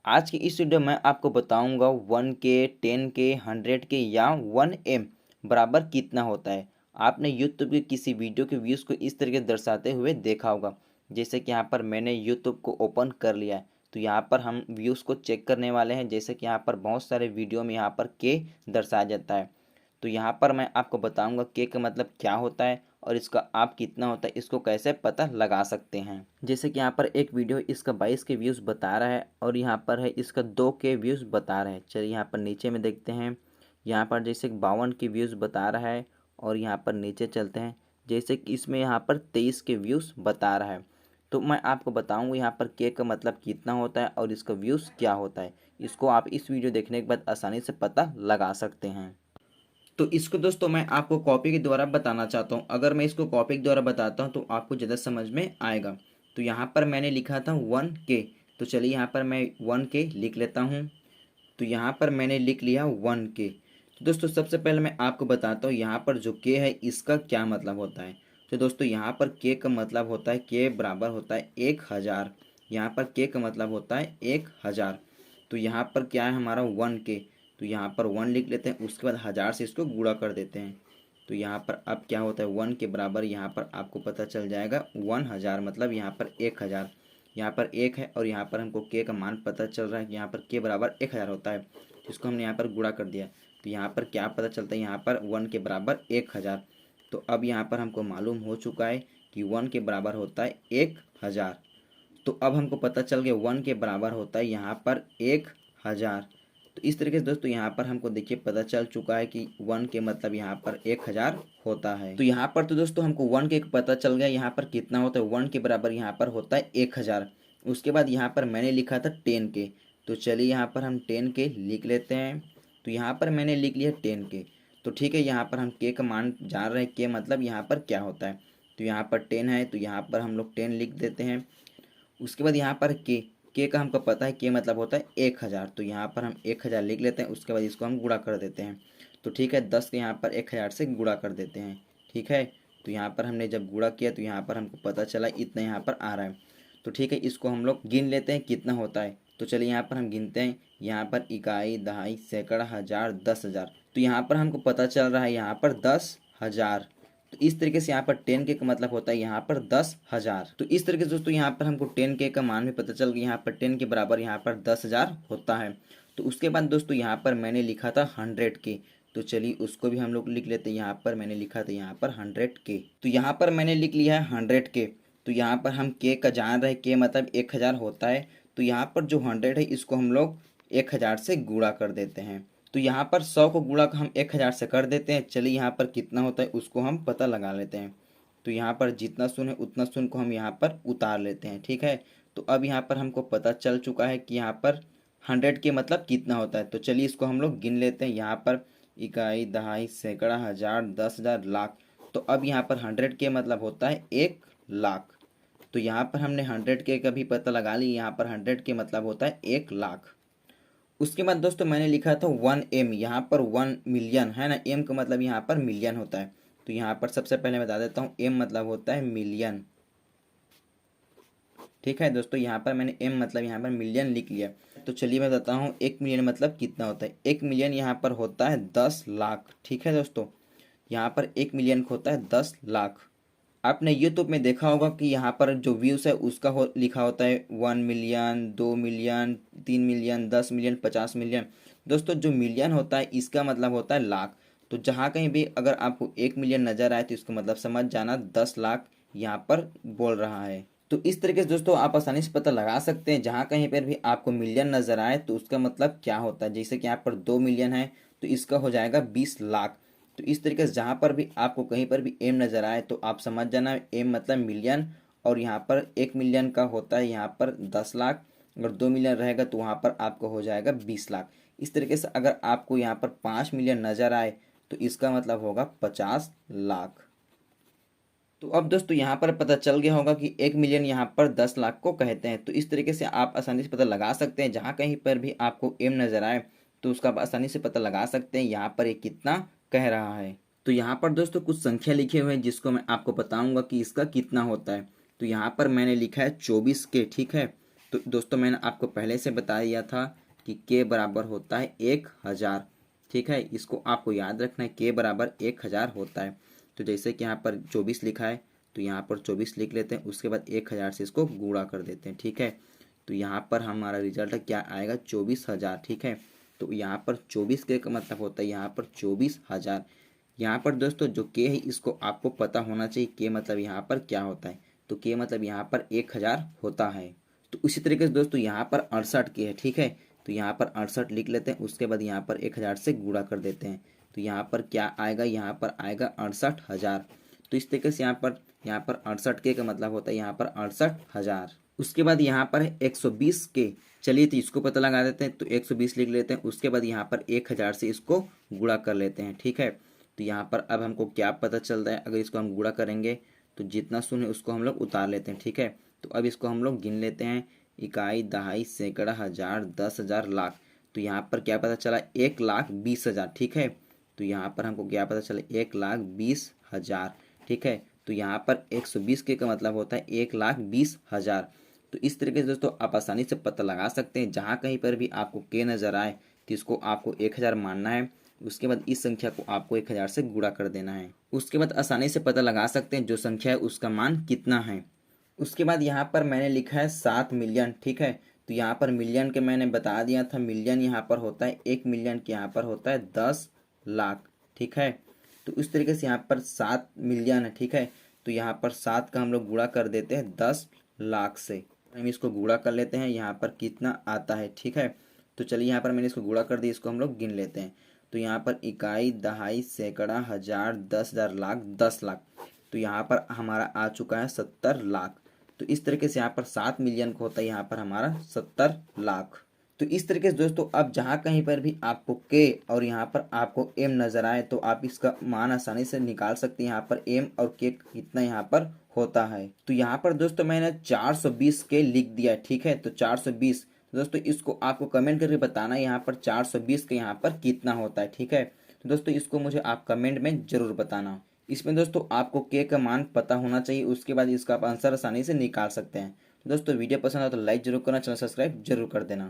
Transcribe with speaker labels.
Speaker 1: आज की इस वीडियो में आपको बताऊंगा 1K 10K 100K या 1M बराबर कितना होता है। आपने यूट्यूब के किसी वीडियो के व्यूज़ को इस तरीके दर्शाते हुए देखा होगा। जैसे कि यहाँ पर मैंने यूट्यूब को ओपन कर लिया है, तो यहाँ पर हम व्यूज़ को चेक करने वाले हैं। जैसे कि यहाँ पर बहुत सारे वीडियो में यहाँ पर के दर्शाया जाता है, तो यहाँ पर मैं आपको बताऊंगा के का मतलब क्या होता है और इसका आप कितना होता है, इसको कैसे पता लगा सकते हैं। जैसे कि यहाँ पर एक वीडियो इसका 22 के व्यूज़ बता रहा है और यहाँ पर है इसका 2 के व्यूज़ बता रहा है। चलिए यहाँ पर नीचे में देखते हैं। यहाँ पर जैसे 52 के व्यूज़ बता रहा है और यहाँ पर नीचे चलते हैं, जैसे कि इसमें यहाँ पर 23 के व्यूज़ बता रहा है। तो मैं आपको बताऊँगा यहाँ पर के का मतलब कितना होता है और इसका व्यूज़ क्या होता है। इसको आप इस वीडियो देखने के बाद आसानी से पता लगा सकते हैं। तो इसको दोस्तों मैं आपको कॉपी के द्वारा बताना चाहता हूँ। अगर मैं इसको कॉपी के द्वारा बताता हूँ तो आपको ज़्यादा समझ में आएगा। तो यहाँ पर मैंने लिखा था 1K, तो चलिए यहाँ पर मैं 1K लिख लेता हूँ। तो यहाँ पर मैंने लिख लिया 1K। तो दोस्तों सबसे पहले मैं आपको बताता हूँ यहाँ पर जो K है इसका क्या मतलब होता है। तो दोस्तों यहाँ पर K का मतलब होता है K बराबर होता है 1000। यहाँ पर K का मतलब होता है 1000। तो यहाँ पर क्या है हमारा 1K, तो यहाँ पर 1 लिख लेते हैं, उसके बाद 1000 से इसको गुणा कर देते हैं। तो यहाँ पर अब क्या होता है 1 के बराबर यहाँ पर आपको पता चल जाएगा 1000, मतलब यहाँ पर 1000। यहाँ पर 1 है और यहाँ पर हमको के का मान पता चल रहा है कि यहाँ पर के बराबर 1000 होता है। इसको हमने यहाँ पर गुणा कर दिया, तो यहाँ पर क्या पता चलता है यहाँ पर 1 के बराबर 1000। तो अब यहाँ पर हमको मालूम हो चुका है कि 1 के बराबर होता है 1000। तो अब हमको पता चल गया 1 के बराबर होता है यहाँ पर 1000। तो इस तरीके से दोस्तों यहाँ पर हमको देखिए पता चल चुका है कि 1 के मतलब यहाँ पर 1000 होता है। तो यहाँ पर तो दोस्तों हमको 1 के पता चल गया यहाँ पर कितना होता है, 1 के बराबर यहाँ पर होता है 1000। उसके बाद यहाँ पर मैंने लिखा था 10K, तो चलिए यहाँ पर हम 10K लिख लेते हैं। तो यहाँ पर मैंने लिख लिया 10K। तो ठीक है, यहाँ पर हम के का मान जान रहे हैं, के मतलब यहाँ पर क्या होता है। तो यहाँ पर 10 है, तो यहाँ पर हम लोग 10 लिख देते हैं। उसके बाद यहाँ पर के का हमको पता है के मतलब होता है 1000, तो यहाँ पर हम 1000 लिख लेते हैं। उसके बाद इसको हम गुणा कर देते हैं। तो ठीक है, 10 के यहाँ पर 1000 से गुणा कर देते हैं। ठीक है, तो यहाँ पर हमने जब गुणा किया तो यहाँ पर हमको पता चला इतना यहाँ पर आ रहा है। तो ठीक है, इसको हम लोग गिन लेते हैं कितना होता है। तो चलिए यहाँ पर हम गिनते हैं। यहाँ पर इकाई, दहाई, सैकड़ा, हज़ार, 10,000। तो यहाँ पर हमको पता चल रहा है यहाँ पर 10,000। तो इस तरीके से यहाँ पर 10K का मतलब होता है यहाँ पर 10,000। तो इस तरीके से दोस्तों यहाँ पर हमको 10K का मान भी पता चल गया, यहाँ पर 10 के बराबर यहाँ पर 10,000 होता है। तो उसके बाद दोस्तों यहाँ पर मैंने लिखा था 100K, तो चलिए उसको भी हम लोग लिख लेते हैं। यहाँ पर मैंने लिखा था यहाँ पर 100K, तो यहाँ पर मैंने लिख लिया है 100K। तो यहाँ पर हम के का जान रहे, के मतलब 1000 होता है। तो यहाँ पर जो 100 है इसको हम लोग 1000 से गुणा कर देते हैं। तो यहाँ पर 100 को गुणा हम 1000 से कर देते हैं। चलिए यहाँ पर कितना होता है उसको हम पता लगा लेते हैं। तो यहाँ पर जितना शून्य है उतना शून्य को हम यहाँ पर उतार लेते हैं। ठीक है, तो अब यहाँ पर हमको पता चल चुका है कि यहाँ पर 100 के मतलब कितना होता है। तो चलिए इसको हम लोग गिन लेते हैं। यहाँ पर इकाई, दहाई, सैकड़ा, हज़ार, 10,000, लाख। तो अब यहाँ पर 100 के मतलब होता है 1,00,000। तो यहाँ पर हमने 100 के का भी पता लगा ली। यहाँ पर 100 के मतलब होता है 1,00,000। उसके बाद दोस्तों मैंने लिखा था 1M, यहाँ पर 1 मिलियन है ना। एम का मतलब यहाँ पर मिलियन होता है। तो यहाँ पर सबसे पहले बता देता हूँ, एम मतलब होता है मिलियन। ठीक है दोस्तों, यहाँ पर मैंने एम मतलब यहाँ पर मिलियन लिख लिया। तो चलिए मैं बताता हूँ 1 मिलियन मतलब कितना होता है। 1 मिलियन यहाँ पर होता है 10,00,000। ठीक है दोस्तों, यहाँ पर 1 मिलियन का होता है 10,00,000। आपने यूट्यूब में देखा होगा कि यहाँ पर जो व्यूज़ है उसका लिखा होता है 1 million, 2 million, 3 million, 10 million, 50 million. दोस्तों जो मिलियन होता है इसका मतलब होता है लाख। तो जहाँ कहीं भी अगर आपको 1 मिलियन नज़र आए तो इसका मतलब समझ जाना 10,00,000 यहाँ पर बोल रहा है। तो इस तरीके से दोस्तों आप आसानी से पता लगा सकते हैं, जहाँ कहीं पर भी आपको मिलियन नज़र आए तो उसका मतलब क्या होता है। जैसे कि यहाँ पर 2 मिलियन है तो इसका हो जाएगा 20,00,000। तो इस तरीके से जहाँ पर भी आपको कहीं पर भी एम नज़र आए तो आप समझ जाना एम मतलब मिलियन। और यहाँ पर 1 मिलियन का होता है यहाँ पर 10,00,000। अगर 2 मिलियन रहेगा तो वहाँ पर आपको हो जाएगा 20,00,000। इस तरीके से अगर आपको यहाँ पर 5 मिलियन नज़र आए तो इसका मतलब होगा 50,00,000। तो अब दोस्तों यहाँ पर पता चल गया होगा कि 1 मिलियन यहाँ पर 10,00,000 को कहते हैं। तो इस तरीके से आप आसानी से पता लगा सकते हैं, जहाँ कहीं पर भी आपको एम नज़र आए तो उसका आप आसानी से पता लगा सकते हैं यहाँ पर ये कितना कह रहा है। तो यहाँ पर दोस्तों कुछ संख्या लिखे हुए हैं जिसको मैं आपको बताऊंगा कि इसका कितना होता है। तो यहाँ पर मैंने लिखा है 24K। ठीक है, तो दोस्तों मैंने आपको पहले से बता दिया था कि के बराबर होता है 1000। ठीक है, इसको आपको याद रखना है, के बराबर 1000 होता है। तो जैसे कि यहाँ पर 24 लिखा है तो यहाँ पर 24 लिख लेते हैं, उसके बाद 1000 से इसको गुणा कर देते हैं। ठीक है, तो यहाँ पर हमारा रिजल्ट क्या आएगा, 24,000। ठीक है, तो यहाँ पर 24 के का मतलब होता है यहाँ पर 24,000। यहाँ पर दोस्तों जो के है इसको आपको पता होना चाहिए, के मतलब यहाँ पर क्या होता है। तो के मतलब यहाँ पर 1000 होता है। तो उसी तरीके से दोस्तों यहाँ पर 68 के है। ठीक है, तो यहाँ पर 68 लिख लेते हैं, उसके बाद यहाँ पर 1000 से गुणा कर देते हैं। तो यहाँ पर क्या आएगा, यहाँ पर आएगा 68,000। तो इस तरीके से यहाँ पर 68 के का मतलब होता है यहाँ पर 68,000। उसके बाद यहाँ पर है 120 के। चलिए तो इसको पता लगा देते हैं, तो 120 लिख लेते हैं, उसके बाद यहाँ पर 1000 से इसको गुणा कर लेते हैं। ठीक है, तो यहाँ पर अब हमको क्या पता चलता है, अगर इसको हम गुणा करेंगे तो जितना शून्य उसको हम लोग उतार लेते हैं। ठीक है, तो अब इसको हम लोग गिन लेते हैं, इकाई, दहाई, सैकड़ा, हजार, 10,000, लाख। तो यहाँ पर क्या पता चला, 1,20,000। ठीक है, तो यहाँ पर हमको क्या पता चला, 1,20,000। ठीक है, तो यहाँ पर 120 के का मतलब होता है 1,20,000। तो इस तरीके से दोस्तों आप आसानी से पता लगा सकते हैं, जहाँ कहीं पर भी आपको के नज़र आए तो इसको आपको 1000 मानना है, उसके बाद इस संख्या को आपको 1000 से गुणा कर देना है। उसके बाद आसानी से पता लगा सकते हैं जो संख्या है उसका मान कितना है। उसके बाद यहाँ पर मैंने लिखा है 7 मिलियन। ठीक है, तो यहाँ पर मिलियन के मैंने बता दिया था, मिलियन यहाँ पर होता है 1 मिलियन के यहाँ पर होता है 10 लाख। ठीक है, तो इस तरीके से यहाँ पर 7 मिलियन है। ठीक है, तो यहाँ पर 7 का हम लोग गुणा कर देते हैं 10 लाख से। हम इसको गुणा कर लेते हैं, यहाँ पर कितना आता है। ठीक है, तो चलिए यहाँ पर मैंने इसको गुणा कर दिया, इसको हम लोग गिन लेते हैं। तो यहाँ पर इकाई, दहाई, सैकड़ा, हजार, 10,000, लाख, 10 लाख। तो यहाँ पर हमारा आ चुका है 70 लाख। तो इस तरीके से यहाँ पर 7 मिलियन को होता है यहाँ पर हमारा 70 लाख। तो इस तरीके से दोस्तों अब जहाँ कहीं पर भी आपको के और यहाँ पर आपको एम नज़र आए तो आप इसका मान आसानी से निकाल सकते हैं। यहाँ पर एम और के कितना यहाँ पर होता है। तो यहाँ पर दोस्तों मैंने 420 के लिख दिया। ठीक है, तो 420 दोस्तों इसको आपको कमेंट करके बताना है यहाँ पर 420 के यहाँ पर कितना होता है। ठीक है, तो दोस्तों इसको मुझे आप कमेंट में ज़रूर बताना। इसमें दोस्तों आपको के का मान पता होना चाहिए, उसके बाद इसका आप आंसर आसानी से निकाल सकते हैं। तो दोस्तों वीडियो पसंद आए तो लाइक जरूर करना, चैनल सब्सक्राइब जरूर कर देना।